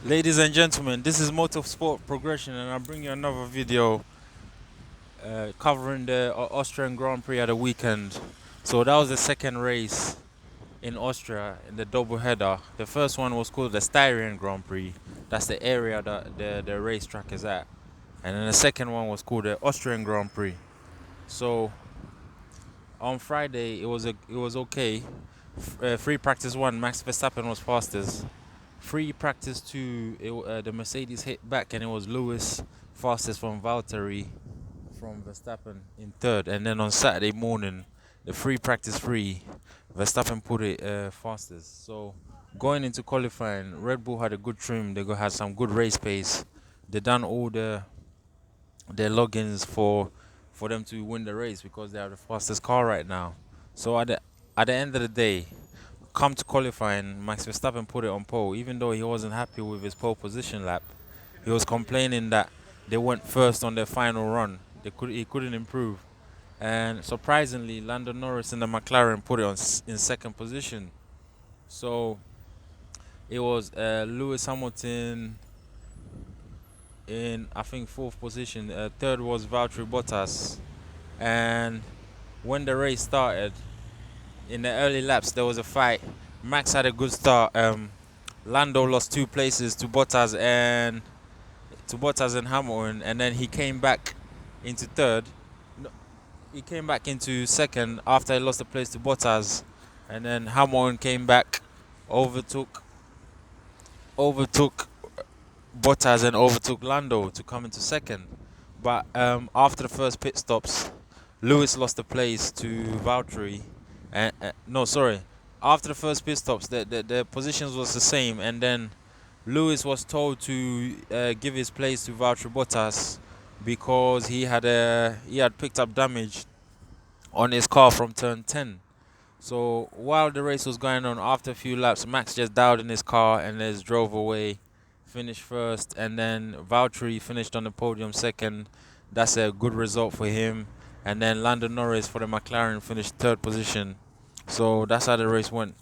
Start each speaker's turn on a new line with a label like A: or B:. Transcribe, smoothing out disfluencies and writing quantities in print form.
A: Ladies and gentlemen, this is Motorsport Progression, and I'm bringing you another video covering the Austrian Grand Prix at the weekend. So that was the second race in Austria in the double header. The first one was called the Styrian Grand Prix. That's the area that the racetrack is at. And then the second one was called the Austrian Grand Prix. So on Friday it was okay. Free practice one, Max Verstappen was fastest. Free practice two, the Mercedes hit back and it was Lewis fastest from Valtteri from Verstappen in third. And then on Saturday morning, the free practice three, Verstappen put it fastest. So going into qualifying, Red Bull had a good trim. They had some good race pace. They done all their logins for them to win the race because they are the fastest car right now. So at the end of the day, come to qualifying, Max Verstappen put it on pole. Even though he wasn't happy with his pole position lap, he was complaining that they went first on their final run. He couldn't improve. And surprisingly, Norris in the McLaren put it in second position. So it was Lewis Hamilton in, I think, fourth position. Third was Valterribottas. And when the race started, in the early laps, there was a fight. Max had a good start. Llando lost 2 places to Bottas and Hamilton, and then he came back into third. No, he came back into second after he lost a place to Bottas, and then Hamilton came back, overtook Bottas and overtook Lando to come into second. But after the first pit stops, Lewis lost a place to Valtteri. No, sorry. After the first pit stops, the positions was the same, and then Lewis was told to give his place to Valtteri Bottas because he had picked up damage on his car from turn 10. So while the race was going on, after a few laps, Max just dialed in his car and just drove away, finished first, and then Valtteri finished on the podium second. That's a good result for him. And then Norris for the McLaren finished third position. So that's how the race went.